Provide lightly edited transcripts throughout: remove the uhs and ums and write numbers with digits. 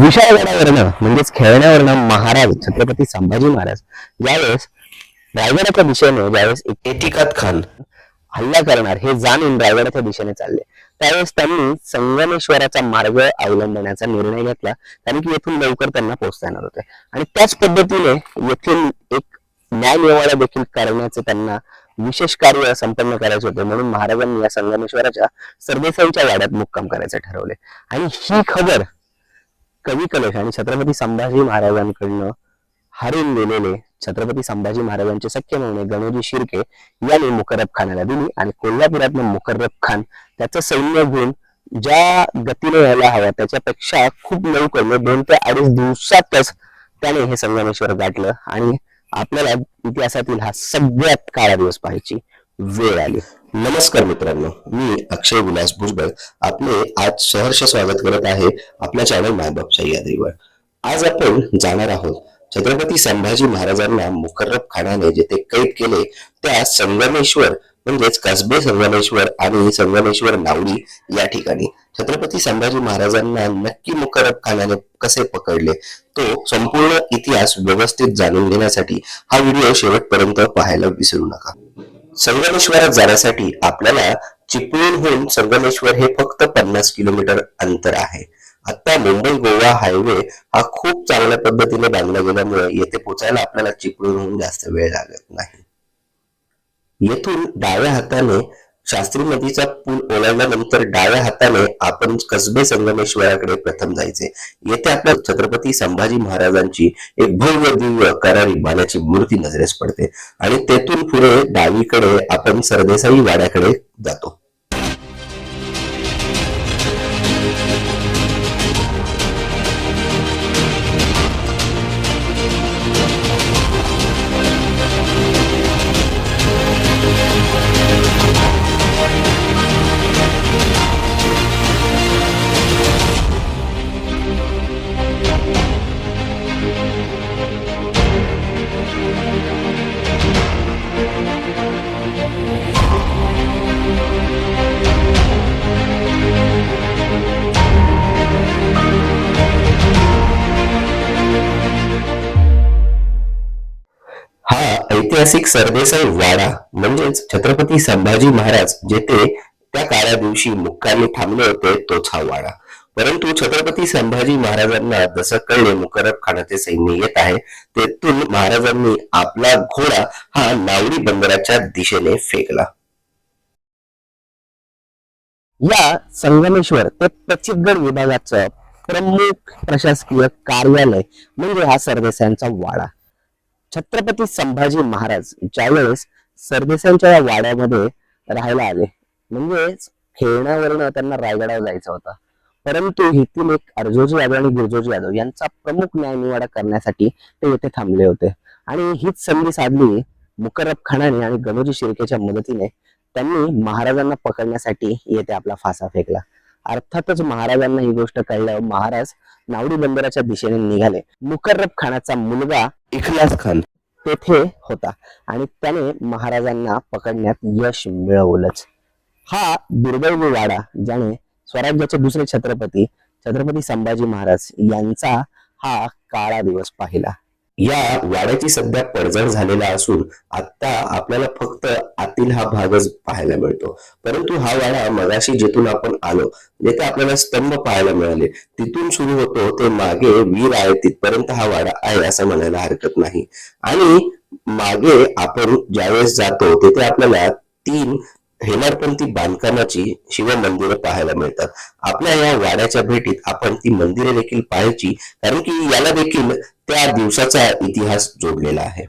विशाळगडावरनं म्हणजेच खेळण्यावरनं महाराज छत्रपती संभाजी महाराज ज्यावेळेस रायगडाच्या दिशेने ज्यावेळेस इतिकात खान हल्ला करणार हे जाणून रायगडाच्या दिशेने चालले त्यावेळेस त्यांनी संगमेश्वराचा मार्ग अवलंबण्याचा निर्णय घेतला कारण की येथून लवकर त्यांना पोहोचता येणार होते आणि त्याच पद्धतीने येथील एक न्यायनिवाडा देखील करण्याचे त्यांना विशेष कार्य संपन्न करायचे होते म्हणून महाराजांनी या संगमेश्वराच्या सरदेसाईच्या वाड्यात मुक्काम करायचे ठरवले आणि ही खबर कवी कलश आणि छत्रपती संभाजी महाराजांकडनं हारून गेलेले छत्रपती संभाजी महाराजांचे सख्खे मेवणे गणोजी शिर्के यांनी मुकर्रब खानाला दिली आणि कोल्हापुरातनं मुकर्रब खान त्याचं सैन्य घेऊन ज्या गतीने यायला हवा त्याच्यापेक्षा खूप लवकर 2 ते 2.5 दिवसातच त्याने हे संगमेश्वर गाठलं आणि आपल्याला इतिहासातील हा सगळ्यात काळा दिवस पाहायची वेळ आली. नमस्कार मित्रांनो, मी अक्षय विलास भुजबळ आपले आज सहर्ष स्वागत करत आहे आपल्या चॅनल मायबाप सह्याद्रीवर. आज आपण जाणार आहोत छत्रपती संभाजी महाराजांना मुकर्रब खानाने जेथे कैद केले त्या संगमेश्वर म्हणजेच कसबे संगमेश्वर आणि संगमेश्वर नावडी या ठिकाणी छत्रपती संभाजी महाराजांना नक्की मुकर्रब खानाने कसे पकडले तो संपूर्ण इतिहास व्यवस्थित जाणून घेण्यासाठी हा व्हिडिओ शेवटपर्यंत पाहायला विसरू नका. संगमेश्वरात जाण्यासाठी आपल्याला चिपळूणहून संगमेश्वर हे फक्त 50 किलोमीटर अंतर आहे. आता मुंबई गोवा हायवे हा खूप चांगल्या पद्धतीने बांधला गेल्यामुळे येथे पोहोचायला आपल्याला चिपळूणहून जास्त वेळ लागत नाही. येथून डाव्या हाताने शास्त्री नदीचा पूल ओलांडल्यानंतर डाव्या हाताने आपण कसबे संगमेश्वराकडे प्रथम जायचे. येथे आपल्या छत्रपती संभाजी महाराजांची एक भव्य दिव्य करारी बाण्याची मूर्ती नजरेस पडते आणि तेथून पुढे डावीकडे आपण सरदेसाई वाड्याकडे जातो. ऐतिहासिक सरदेसाई वाडा म्हणजेच छत्रपती संभाजी महाराज जेथे त्या काळ्या दिवशी मुक्कामी थांबले होते तोच हा वाडा. परंतु छत्रपती संभाजी महाराजांना जसं कळले मुकर्रब खानाचे सैन्य येत आहे तेथून महाराजांनी आपला घोडा हा नावडी बंदराच्या दिशेने फेकला. या संगमेश्वर ते प्रचितगड विभागाचं प्रमुख प्रशासकीय कार्यालय म्हणजे हा सरदेसाईंचा वाडा. छत्रपती संभाजी महाराज ज्यावेळेस सरदेसाईंच्या या वाड्यामध्ये राहायला आले म्हणजे खेळण्यावरनं त्यांना रायगडावर जायचं होतं परंतु येथील एक अर्जोजी यादव आणि गुरजोजी यादव यांचा प्रमुख न्यायनिवाडा करण्यासाठी ते येथे थांबले होते आणि हीच संधी साधली मुकर्रब खानाने आणि गणोजी शिर्केच्या मदतीने त्यांनी महाराजांना पकडण्यासाठी येथे आपला फासा फेकला. अर्थातच महाराजांना ही गोष्ट कळल्यावर महाराज नावडी बंदराच्या दिशेने निघाले. मुकर्रब खानाचा मुलगा इखलास खान तेथे होता आणि त्याने महाराजांना पकडण्यात यश मिळवलंच. हा दुर्दैवी वाडा ज्याने स्वराज्याचे दुसरे छत्रपती छत्रपती संभाजी महाराज यांचा हा काळा दिवस पाहिला. या वाड्याची सध्या पडझड झालेला असून आता आपल्याला फक्त आतील हा भागच पाहायला मिळतो. परंतु हा वाडा मगाशी जिथून आपण आलो जेथे आपल्याला स्तंभ पाहायला मिळाले तिथून सुरू होतो ते मागे वीर आहे तिथपर्यंत हा वाडा आहे असं म्हणायला हरकत नाही. आणि मागे आपण ज्यावेळेस जातो तिथे आपल्याला 3 हेमाडपंथी बांधकामाची शिव मंदिरे पाहायला मिळतात. आपल्या या वाड्याच्या भेटीत आपण ती मंदिरे देखील पाहायची कारण की याला देखील त्या दिवसाचा इतिहास जोडलेला आहे.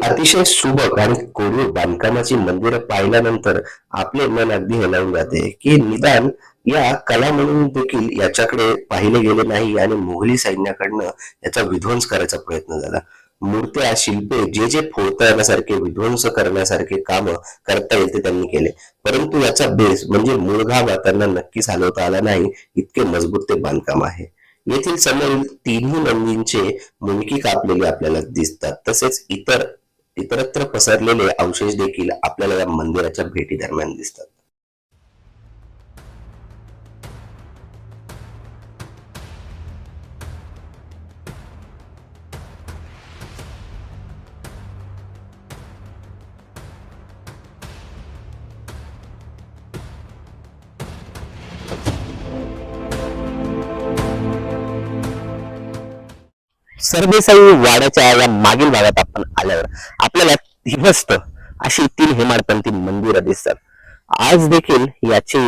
अतिशय सुबक आणि कोरीव बांधकामाची मंदिरं पाहिल्यानंतर आपले मन अगदी हेलावून जाते की निदान या कला म्हणून देखील याच्याकडे पाहिले गेले नाही आणि मुघली सैन्याकडनं याचा विध्वंस करायचा प्रयत्न झाला. मूर्त्या, शिल्पे जे जे फोडता येण्यासारखे, विध्वंस करण्यासारखे काम करता येईल ते त्यांनी केले, परंतु याचा बेस म्हणजे मूळ गाभा त्यांना नक्कीच हलवता आला नाही, इतके मजबूत ते बांधकाम आहे. येथील समोरील तिन्ही नंदींचे मुंडकी कापलेले आपल्याला दिसतात. तसेच इतरत्र पसरलेले अवशेष देखील आपल्याला या मंदिराच्या भेटी दरम्यान दिसतात. सरदेसाई वाड्याच्या या मागील भागात आपण आल्यावर आपल्याला ही मस्त अशी 3 हेमाडपंथी मंदिरं दिसतात. आज देखील याचे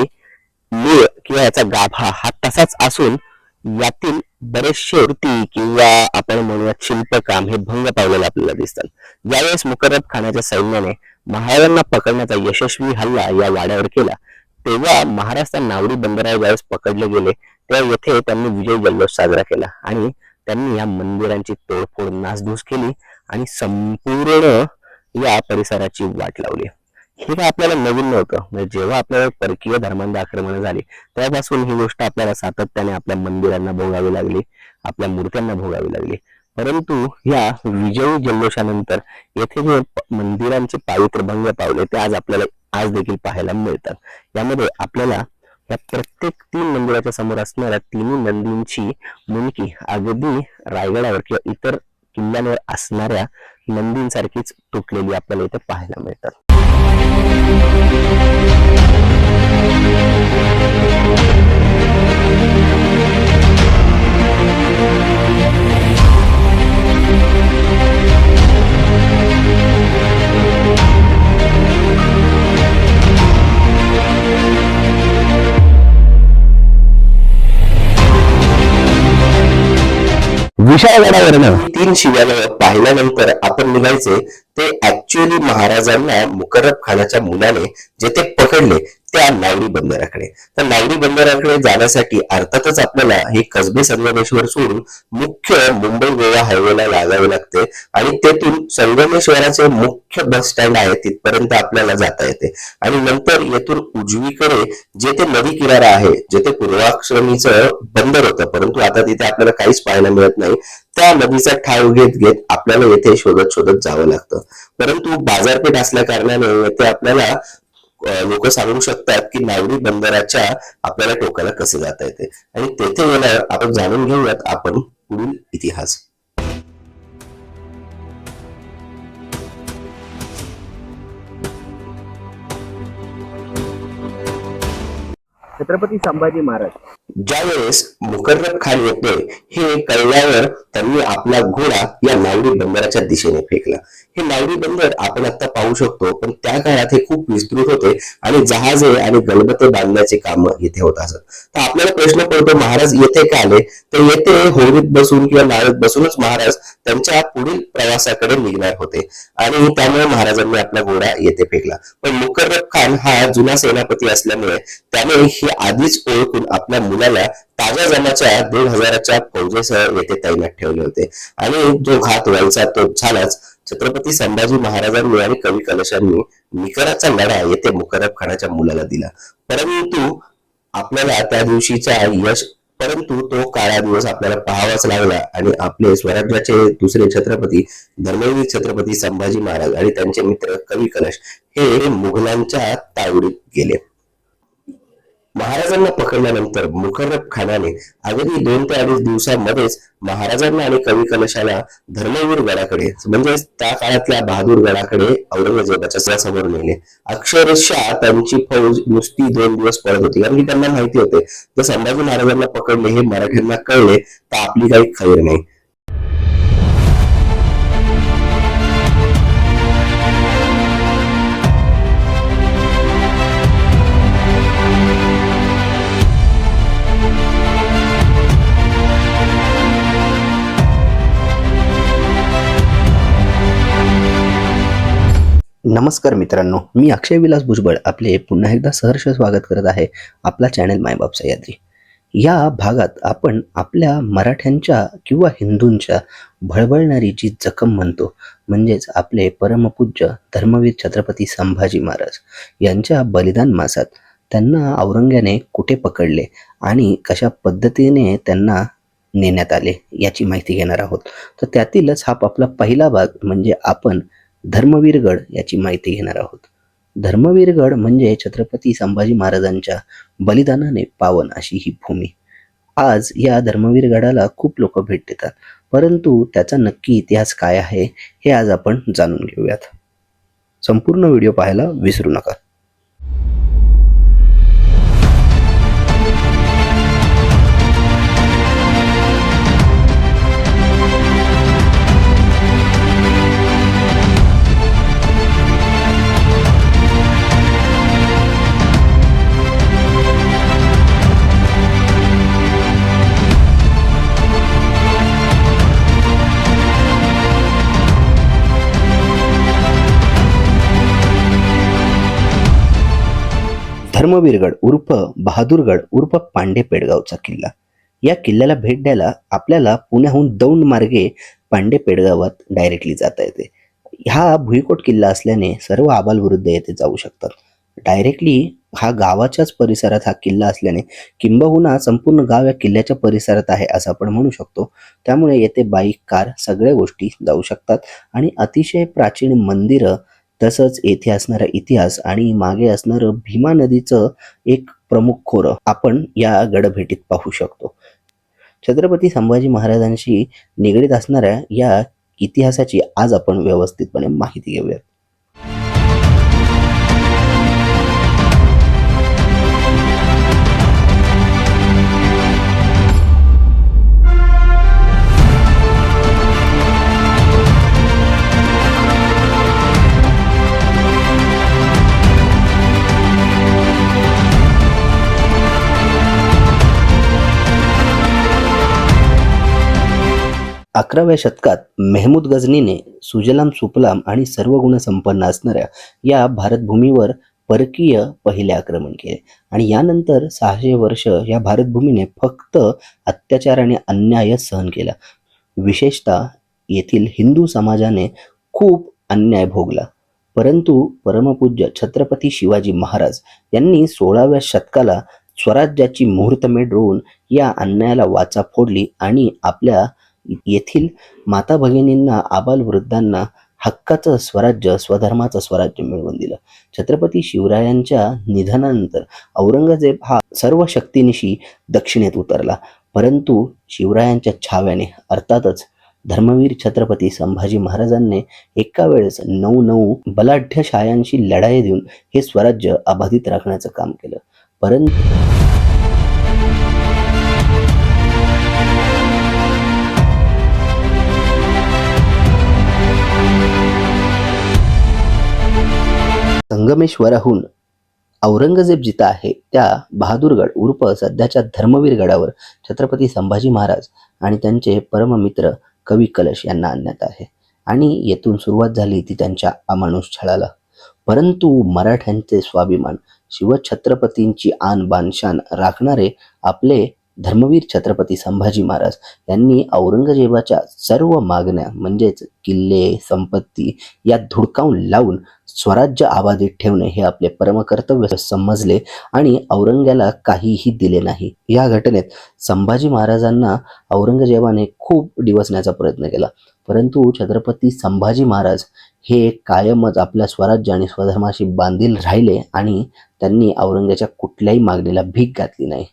मूळ किंवा याचा गाभा हा तसाच असून यातील बरेचसे मूर्ती किंवा आपण म्हणूयात शिल्पकाम हे भंग पावलेले आपल्याला दिसतात. ज्यावेळेस मुकर्रब खानाच्या सैन्याने महाराजांना पकडण्याचा यशस्वी हल्ला या वाड्यावर केला, तेव्हा महाराष्ट्र नावडी बंदरावर ज्यावेळेस पकडले गेले तेव्हा येथे त्यांनी विजय जल्लोष साजरा केला आणि त्यांनी या मंदिरांची तोडफोड, नासधूस केली आणि संपूर्ण या परिसराची वाट लावली. हे काय आपल्याला नवीन नव्हतं. म्हणजे जेव्हा आपल्याला परकीय धर्मांध आक्रमण झाली तेव्हापासून ही गोष्ट आपल्याला सातत्याने आपल्या मंदिरांना भोगावी लागली, आपल्या मूर्त्यांना भोगावी लागली. परंतु या विजयी जल्लोषानंतर येथे जे मंदिरांचे पावित्र्य भंग पावले ते आज देखील पाहायला मिळतात. यामध्ये आपल्याला या प्रत्येक 3 मंदिराच्या समोर असणाऱ्या तिन्ही नंदींची मुंडकी अगदी रायगडावर किंवा इतर किल्ल्यांवर असणाऱ्या नंदींसारखीच तुटलेली आपल्याला इथे पाहायला मिळतात. विशाळगडावरनं 3 शिवालय पाहिल्यानंतर आपण निघायचे ते ऍक्च्युअली महाराजांना मुकर्रब खानाच्या मुलाने जे ते पकडले त्या नावडी बंदराकडे. तर नावडी बंदराकडे जाण्यासाठी अर्थातच आपल्याला हे कसबे संगमेश्वर सोडून मुख्य मुंबई गोवा हायवेला लागावे लागते आणि तेथून संगमेश्वराचे मुख्य बस स्टँड आहे तिथपर्यंत आपल्याला जाता येते आणि नंतर येथून उजवीकडे जे ते नदी किनारा आहे, जे ते पूर्वाश्रमीचं बंदर होतं, परंतु आता तिथे आपल्याला काहीच पाहायला मिळत नाही, त्या नदीचा ठाव घेत घेत आपल्याला येथे शोधत शोधत जावं लागतं. परंतु बाजारपेठ असल्या कारणाने येथे आपल्याला लोक सांगू शकतात की नावडी बंदराच्या आपल्याला टोकाला कसे जाता येते आणि तेथे गेल्यावर आपण जाणून घेऊयात आपण पुढील इतिहास. छत्रपती संभाजी महाराज ज्यावेळेस मुकर्रब खान येते हे कळल्यावर त्यांनी आपला घोडा या नावडी बंदराच्या दिशेने फेकला. हे नावडी बंदर आपण आता पाहू शकतो, पण त्या काळात हे खूप विस्तृत होते आणि जहाजे आणि गलबते बांधण्याचे काम येथे होत असत. तर आपल्याला प्रश्न पडतो, महाराज येथे का आले? तर येथे होडीत बसून किंवा नावेत बसूनच महाराज त्यांच्या पुढील प्रवासाकडे निघणार होते आणि त्यामुळे महाराजांनी आपला घोडा येथे फेकला. पण मुकर्रब खान हा जुना सेनापती असल्यामुळे त्याने हे आधीच ओळखून आपल्या मुलाला ताज्या जमाच्या 1,500च्या फौजेसह येथे तैनात ठेवले होते आणि जो घात व्हायचा तो झालाच. छत्रपती संभाजी महाराजांनी आणि कवी कलशांनी निकराचा लढा येथे मुकर्रब खानाच्या मुलाला दिला, परंतु आपल्याला त्या दिवशीचा परंतु तो काळा दिवस आपल्याला पाहावाच लागला आणि आपले स्वराज्याचे दुसरे छत्रपती धर्मवीर छत्रपती संभाजी महाराज आणि त्यांचे मित्र कवी कलश हे मुघलांच्या तावडीत गेले. महाराजांना पकडल्यानंतर मुकर्रब खानाने अगदी 2 ते 2.5 दिवसांमध्येच महाराजांना आणि कवी कलशाला धर्मवीर गडाकडे म्हणजे त्या काळातल्या बहादूर गडाकडे औरंगजेबाच्या समोर नेले. अक्षरशः त्यांची फौज नुसती 2 दिवस पळत होती, कारण की त्यांना माहिती होते जर संभाजी महाराजांना पकडले हे मराठ्यांना कळले तर आपली काही खैर नाही. नमस्कार मित्रांनो, मी अक्षय विलास भुजबळ आपले पुन्हा एकदा सहर्ष स्वागत करत आहे आपला चॅनल मायबाप सह्याद्री. या भागात आपण आपल्या मराठ्यांच्या किंवा हिंदूंच्या भळबळणारी जी जखम म्हणतो म्हणजेच आपले परमपूज्य धर्मवीर छत्रपती संभाजी महाराज यांच्या बलिदान मासात त्यांना औरंग्याने कुठे पकडले आणि कशा पद्धतीने त्यांना नेण्यात आले याची माहिती घेणार आहोत. तर त्यातीलच हा आपला पहिला भाग म्हणजे आपण धर्मवीरगड याची माहिती घेणार आहोत. धर्मवीरगड म्हणजे छत्रपती संभाजी महाराजांच्या बलिदानाने पावन अशी ही भूमी. आज या धर्मवीरगडाला खूप लोक भेट देतात, परंतु त्याचा नक्की इतिहास काय आहे हे आज आपण जाणून घेऊयात. संपूर्ण व्हिडिओ पाहायला विसरू नका. धर्मवीरगड उर्फ बहादूरगड उर्फ पांडे पेडगावचा किल्ला. या किल्ल्याला भेट द्यायला आपल्याला पुण्याहून दौंड मार्गे पांडे पेडगावात डायरेक्टली जाता येते. हा भुईकोट किल्ला असल्याने सर्व आबालवृद्ध येथे जाऊ शकतात. डायरेक्टली हा गावाच्याच परिसरात हा किल्ला असल्याने किंबहुना संपूर्ण गाव या किल्ल्याच्या परिसरात आहे असं आपण म्हणू शकतो. त्यामुळे येथे बाईक, कार सगळ्या गोष्टी जाऊ शकतात आणि अतिशय प्राचीन मंदिरं तसंच येथे असणारा इतिहास आणि मागे असणारं भीमा नदीचं एक प्रमुख खोरं आपण या गडभेटीत पाहू शकतो. छत्रपती संभाजी महाराजांशी निगडीत असणाऱ्या या इतिहासाची आज आपण व्यवस्थितपणे माहिती घेऊयात. अकराव्या शतकात मेहमूद गझनीने सुजलाम सुफलाम आणि सर्व गुण संपन्न असणाऱ्या या भारतभूमीवर परकीय पहिले आक्रमण केले आणि यानंतर 600 वर्ष या भारतभूमीने फक्त अत्याचार आणि अन्याय सहन केला. विशेषतः येथील हिंदू समाजाने खूप अन्याय भोगला. परंतु परमपूज्य छत्रपती शिवाजी महाराज यांनी 16व्या शतकाला स्वराज्याची मुहूर्तमेढ रोवून या अन्यायाला वाचा फोडली आणि आपल्या येथील माता भगिनींना, आबालवृद्धांना हक्काचं स्वराज्य, स्वधर्माचं स्वराज्य मिळवून दिलं. छत्रपती शिवरायांच्या निधनानंतर औरंगजेब हा सर्व शक्तीनिशी दक्षिणेत उतरला, परंतु शिवरायांच्या छाव्याने अर्थातच धर्मवीर छत्रपती संभाजी महाराजांनी एका वेळेस 9 बलाढ्य शायांशी लढाई देऊन हे स्वराज्य अबाधित राखण्याचं काम केलं. परंतु संगमेश्वराहून औरंगजेब जिथं आहे त्या बहादूरगड उर्फ सध्याच्या धर्मवीर गडावर छत्रपती संभाजी महाराज आणि त्यांचे परममित्र कवी कलश यांना आणण्यात आहे आणि येथून सुरुवात झाली ती त्यांच्या अमानुष छळाला. परंतु मराठ्यांचे स्वाभिमान, शिवछत्रपतींची आन बान शान राखणारे आपले धर्मवीर छत्रपती संभाजी महाराज यांनी औरंगजेबाच्या सर्व मागण्या म्हणजेच किल्ले, संपत्ती या धुडकावून लावून स्वराज्य अबाधित ठेवणे हे आपले परमकर्तव्य समजले आणि औरंग्याला काहीही दिले नाही. या घटनेत संभाजी महाराजांना औरंगजेबाने खूप डिवचण्याचा प्रयत्न केला, परंतु छत्रपती संभाजी महाराज हे कायमच आपल्या स्वराज्य आणि स्वधर्माशी बांधील राहिले आणि त्यांनी औरंग्याच्या कुठल्याही मागणीला भीक घातली नाही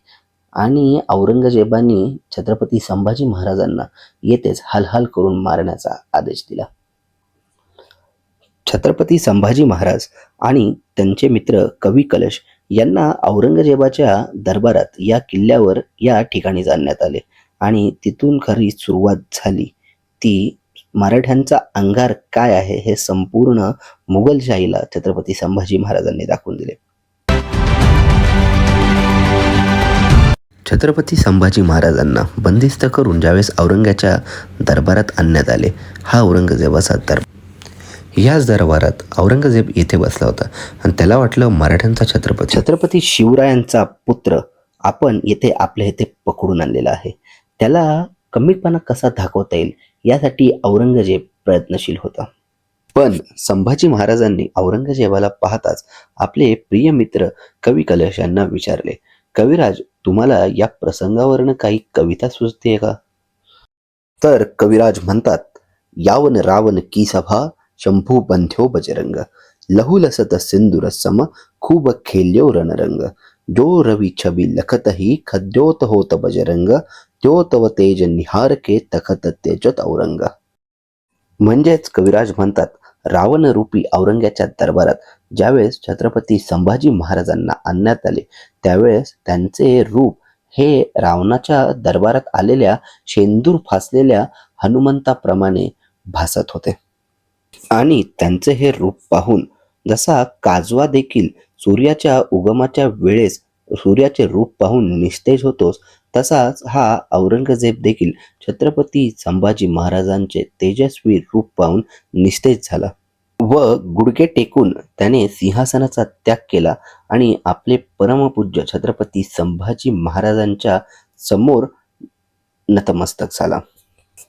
आणि औरंगजेबाने छत्रपती संभाजी महाराजांना येथेच हालहाल करून मारण्याचा आदेश दिला. छत्रपती संभाजी महाराज आणि त्यांचे मित्र कवी कलश यांना औरंगजेबाच्या दरबारात या किल्ल्यावर या ठिकाणी जाण्यात आले आणि तिथून खरी सुरुवात झाली ती मराठ्यांचा अंगार काय आहे हे संपूर्ण मुघलशाहीला छत्रपती संभाजी महाराजांनी दाखवून दिले. छत्रपती संभाजी महाराजांना बंदिस्त करून ज्यावेळेस औरंगाच्या दरबारात आणण्यात आले, हा औरंगजेबाचा दरबार याच दरबारात औरंगजेब येथे बसला होता आणि त्याला वाटलं मराठ्यांचा छत्रपती शिवरायांचा पुत्र आपण येथे आपल्या इथे पकडून आणलेला आहे, त्याला कमीपणा कसा दाखवता येईल यासाठी औरंगजेब प्रयत्नशील होता. पण संभाजी महाराजांनी औरंगजेबाला पाहताच आपले प्रिय मित्र कवी कलश यांना विचारले, कविराज, तुम्हाला या प्रसंगावरनं काही कविता सुचते का? तर कविराज म्हणतात, यावन रावण की सभा शंभू बंध्यो बजरंग, लहू लसत सिंदूर सम खूब खेल्यो रणरंग, जो रवि छबी लखत ही खद्योत होत बजरंग, त्यो तव तेज निहार के तखत तेजत औरंग. म्हणजेच कविराज म्हणतात, रावण रूपी औरंग्याच्या दरबारात ज्यावेळेस छत्रपती संभाजी महाराजांना आणण्यात आले त्यावेळेस त्यांचे रूप हे रावणाच्या दरबारात आलेल्या शेंदूर फासलेल्या हनुमंताप्रमाणे भासत होते. आणि त्यांचे हे रूप पाहून जसा काजवा देखील सूर्याच्या उगमाच्या वेळेस सूर्याचे रूप पाहून निस्तेज होतोच, तसाच हा औरंगजेब देखील छत्रपती संभाजी महाराजांचे तेजस्वी रूप पाहून निस्तेज झाला व गुडघे टेकून त्याने सिंहासनाचा त्याग केला आणि आपले परमपूज्य छत्रपती संभाजी महाराजांच्या समोर नतमस्तक झाला.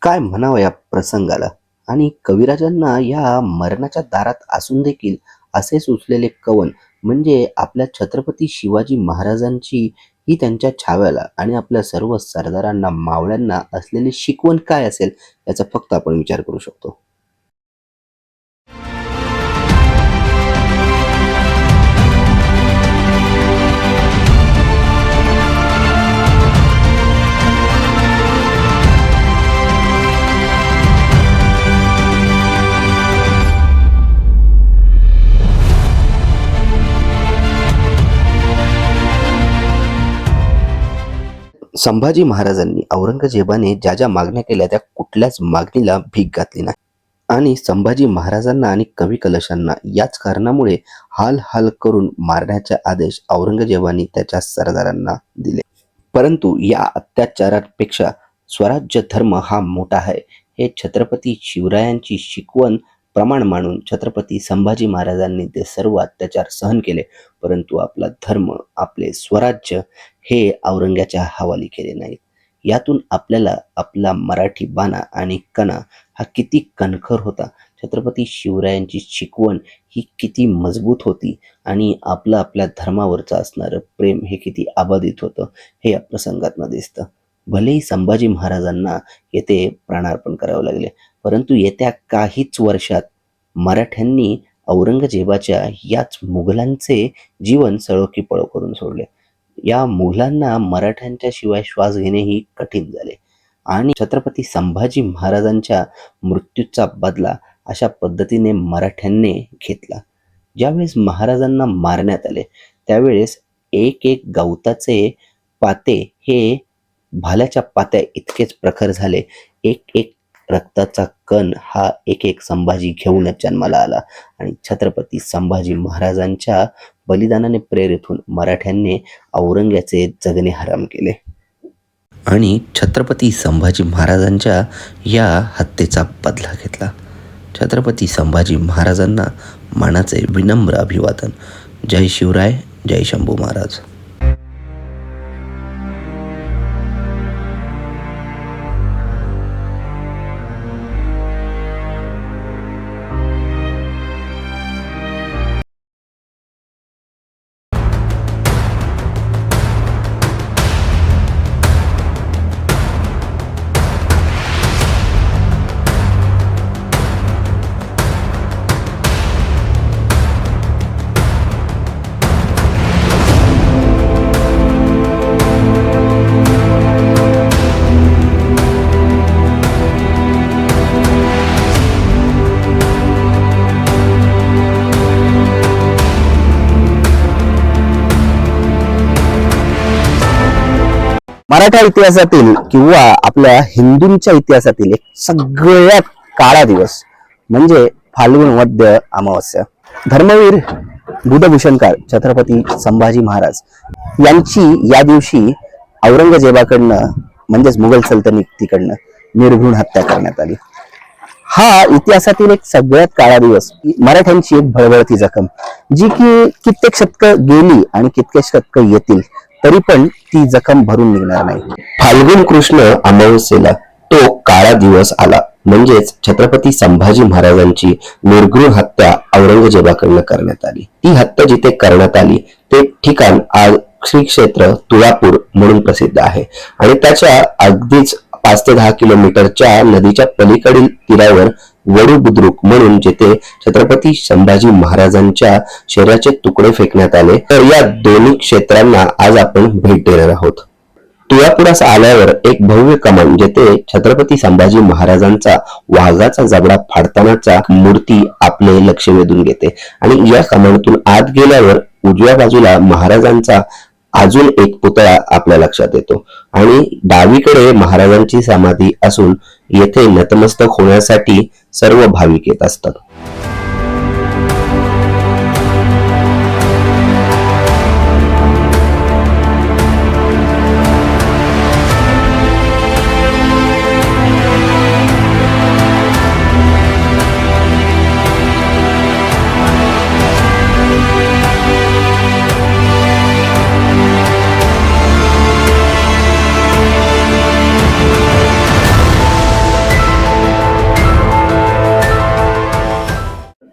काय म्हणावं या प्रसंगाला. आणि कविराजांना या मरणाच्या दारात असून देखील असे सुचलेले कवन म्हणजे आपल्या छत्रपती शिवाजी महाराजांची ही त्यांच्या छाव्याला आणि आपल्या सर्व सरदारांना मावळ्यांना असलेली शिकवण काय असेल याचा फक्त आपण विचार करू शकतो. संभाजी महाराजांनी औरंगजेबाने ज्या ज्या मागण्या केल्या त्या कुठल्याच मागणीला भीक घातली नाही आणि संभाजी महाराजांना आणि कवी कलशांना याच कारणामुळे हाल हाल करून मारण्याचे आदेश औरंगजेबाने त्याच्या सरदारांना दिले. परंतु या अत्याचारापेक्षा स्वराज्य धर्म हा मोठा आहे हे छत्रपती शिवरायांची शिकवण प्रमाण मानून छत्रपती संभाजी महाराजांनी ते सर्व अत्याचार सहन केले, परंतु आपला धर्म आपले स्वराज्य हे औरंग्याच्या हवाली केले नाहीत. यातून आपल्याला आपला मराठी बाणा आणि कणा हा किती कणखर होता, छत्रपती शिवरायांची शिकवण ही किती मजबूत होती आणि आपलं आपल्या धर्मावरचं असणारं प्रेम हे किती अबाधित होतं हे या प्रसंगातनं दिसतं. भलेही संभाजी महाराजांना येथे प्राणार्पण करावे लागले, परंतु येत्या काहीच वर्षात मराठ्यांनी औरंगजेबाच्या याच मुघलांचे जीवन सळो की पळो करून सोडले. या मुघलांना मराठ्यांच्या शिवाय श्वास घेणेही कठीण झाले आणि छत्रपती संभाजी महाराजांच्या मृत्यूचा बदला अशा पद्धतीने मराठ्यांनी घेतला. ज्यावेळेस महाराजांना मारण्यात आले त्यावेळेस एक एक गवताचे पाते हे भाल्याच्या पात्या इतकेच प्रखर झाले. एक एक रक्ताचा कण हा एक एक संभाजी घेऊनच जन्माला आला आणि छत्रपती संभाजी महाराजांच्या बलिदानाने प्रेरित होऊन मराठ्यांनी औरंग्याचे जगणे हराम केले आणि छत्रपती संभाजी महाराजांच्या या हत्येचा बदला घेतला. छत्रपती संभाजी महाराजांना मानाचे विनम्र अभिवादन. जय शिवराय, जय शंभू महाराज. मराठा इतिहासातील किंवा आपल्या हिंदूंच्या इतिहासातील एक सगळ्यात काळा दिवस म्हणजे फाल्गुन वद्य अमावस्या. धर्मवीर बुधभूषणकार छत्रपती संभाजी महाराज यांची या दिवशी औरंगजेबाकडनं म्हणजेच मुघल सल्तनतीकडनं निर्घृण हत्या करण्यात आली. हा इतिहासातील एक सगळ्यात काळा दिवस, मराठ्यांची एक भळभळती जखम, जी की कित्येक शतक गेली आणि कित्येक शतक येतील तरी पण ती जखम भरून निघणार नाही. फाल्गुन कृष्ण अमावस्येला तो काळा दिवस आला. म्हणजेच छत्रपती संभाजी महाराजांची निर्घृण हत्या औरंगजेबाकडनं करण्यात आली. ती हत्या जिथे करण्यात आली ते ठिकाण आज श्री क्षेत्र तुळापूर म्हणून प्रसिद्ध आहे आणि त्याच्या अगदीच 5 ते 10 किलोमीटरच्या नदीच्या पलीकडील तीरावर वडू बुद्रुक म्हणून जिथे छत्रपती संभाजी महाराजांच्या शरीराचे तुकडे फेकण्यात आले. तर या दोन्ही क्षेत्रांना आज आपण भेट देणार आहोत. तुळापुरास आल्यावर एक भव्य कमान जेथे छत्रपती संभाजी महाराजांचा वाघाचा जबडा फाडतानाचा मूर्ती आपले लक्ष वेधून घेते आणि या कमानातून आत गेल्यावर उजव्या बाजूला महाराजांचा अजून एक पुतळा आपल्या लक्षात येतो आणि डावीकडे महाराजांची समाधी असून येथे नतमस्तक होण्यासाठी सर्व भाविक येत असतात.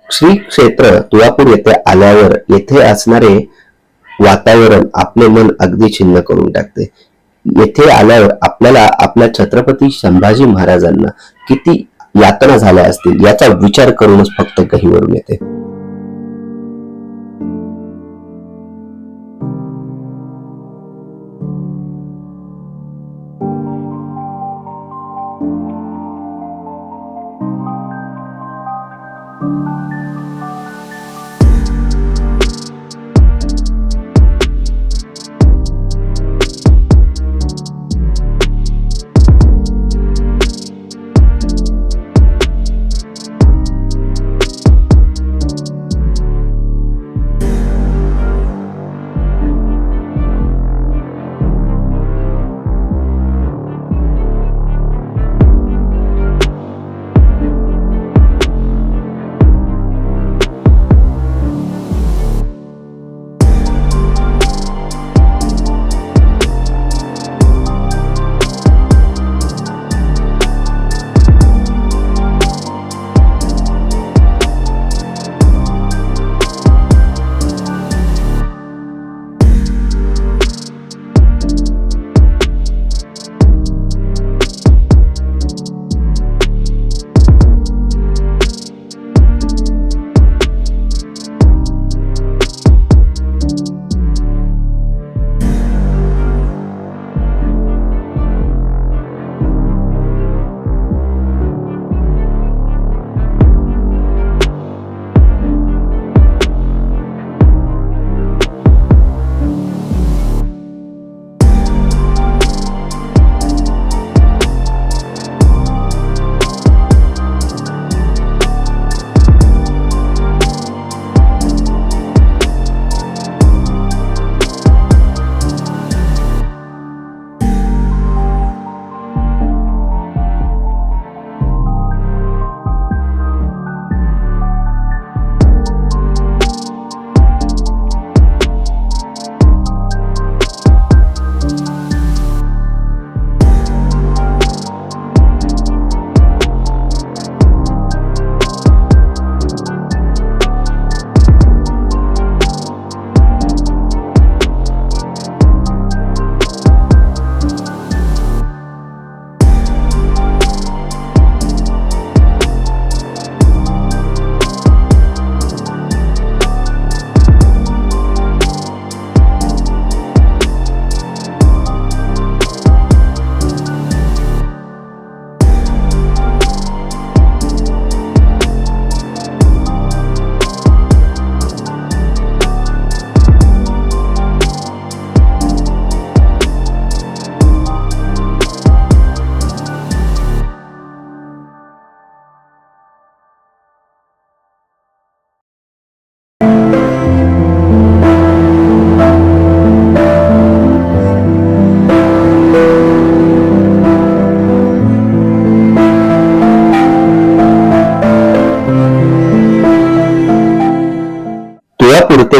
श्री क्षेत्र तुळापूर येथे आल्यावर येथे असणारे वातावरण आपले मन अगदी छिन्न करून टाकते. येथे आल्यावर आपल्याला आपल्या छत्रपती संभाजी महाराजांना किती यातना झाल्या असतील याचा विचार करूनच फक्त गहिवरून येते.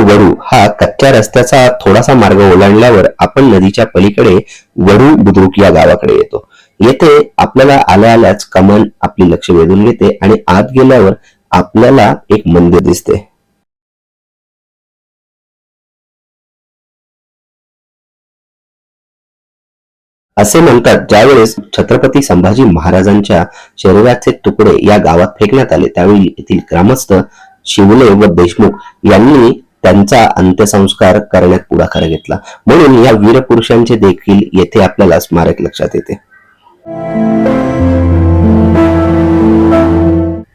वडू हा कच्च्या रस्त्याचा थोडासा मार्ग ओलांडल्यावर आपण नदीच्या पलीकडे वडू बुद्रुक या गावाकडे येतो. येथे आपल्याला आल्या आल्याच कमान आपली लक्ष वेधून घेते आणि आत गेल्यावर आपल्याला एक मंदिर दिसते. असे म्हणतात, ज्यावेळेस छत्रपती संभाजी महाराजांच्या शरीराचे तुकडे या गावात फेकण्यात आले त्यावेळी येथील ग्रामस्थ शिवले व देशमुख यांनी त्यांचा अंत्यसंस्कार करण्यात पुढाकार घेतला. म्हणून या वीर पुरुषांचे देखील येथे आपल्याला स्मारक लक्षात येते.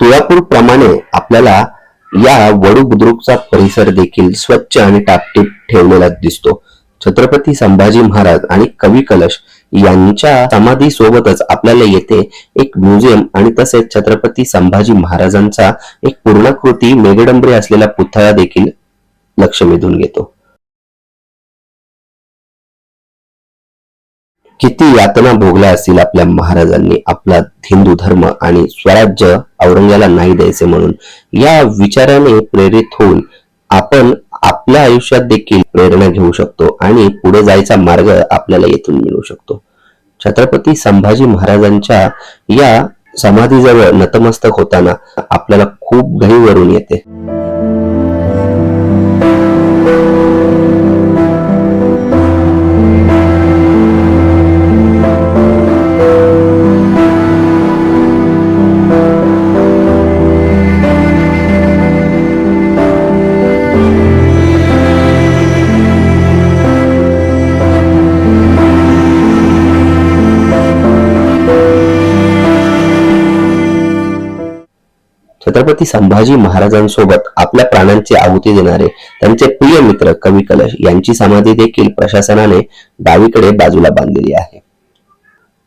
तुळापूर प्रमाणे आपल्याला या वडू बुद्रुकचा परिसर देखील स्वच्छ आणि टापटीप ठेवलेला दिसतो. छत्रपती संभाजी महाराज आणि कवी कलश यांच्या समाधी सोबतच आपल्याला येथे एक म्युझियम आणि तसेच छत्रपती संभाजी महाराजांचा एक पूर्णाकृती मेघडंबरी असलेला पुतळा देखील लक्ष वेधून घेतो. किती यातना भोगल्या असतील आपल्या महाराजांनी आपला हिंदू धर्म आणि स्वराज्य औरंग्याला नाही द्यायचे म्हणून. या विचाराने प्रेरित होऊन आपण आपल्या आयुष्यात देखील प्रेरणा घेऊ शकतो आणि पुढे जायचा मार्ग आपल्याला येथून मिळू शकतो. छत्रपती संभाजी महाराजांच्या या समाधीजवळ नतमस्तक होताना आपल्याला खूप घाई वरून येते. छत्रपती संभाजी महाराजांसोबत आपल्या प्राणांची आहुती देणारे त्यांचे प्रिय मित्र कवी कलश यांची समाधी देखील प्रशासनाने डावीकडे बाजूला बांधलेली आहे.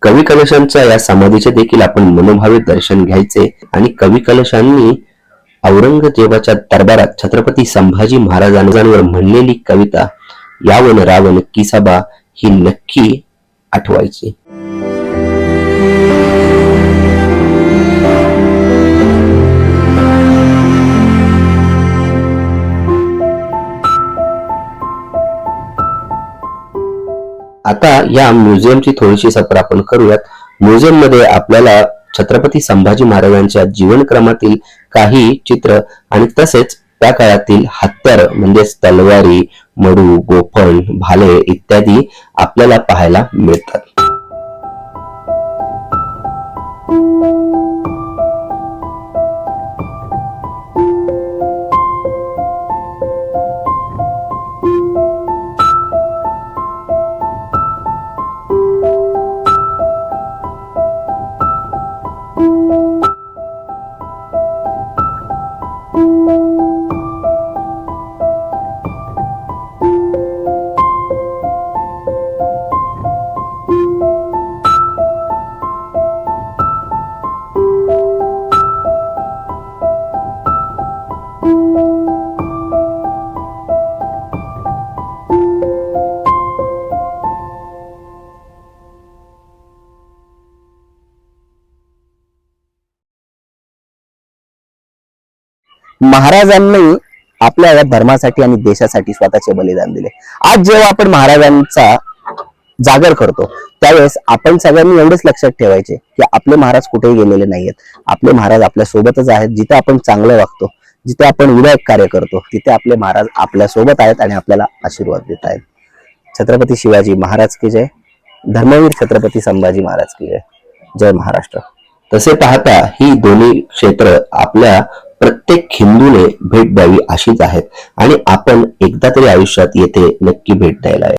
कवी कलशांच्या या समाधीचे देखील आपण मनोभावे दर्शन घ्यायचे आणि कवी कलशांनी औरंगजेबाच्या दरबारात छत्रपती संभाजी महाराजांवर म्हणलेली कविता यावन रावण की सभा ही नक्की आठवायची. आता या म्युझियमची थोडीशी सफर आपण करूयात. म्युझियम मध्ये आपल्याला छत्रपती संभाजी महाराजांच्या जीवनक्रमातील काही चित्र आणि तसेच त्या काळातील हत्यार म्हणजेच तलवारी, मडू, गोफण, भाले इत्यादी आपल्याला पाहायला मिळतात. महाराजांनी आपल्या या धर्मासाठी आणि देशासाठी स्वतःचे बलिदान दिले. आज जेव्हा आपण महाराजांचा जागर करतो त्यावेळेस आपण सगळ्यांनी एवढेच लक्षात ठेवायचे की आपले महाराज कुठेही गेलेले नाहीयेत. आपले महाराज आपल्या सोबतच आहेत. जिथे आपण चांगलं वागतो, जिथे आपण विधायक कार्य करतो, तिथे आपले महाराज आपल्या सोबत आहेत आणि आपल्याला आशीर्वाद देत आहेत. छत्रपती शिवाजी महाराज की जय. धर्मवीर छत्रपती संभाजी महाराज की जय. जय महाराष्ट्र. तसे पाहता ही दोन्ही क्षेत्र आपल्या प्रत्येक हिंदूने भेट द्यावी अशीच आहेत आणि आपण एकदा तरी आयुष्यात येथे नक्की भेट द्यायला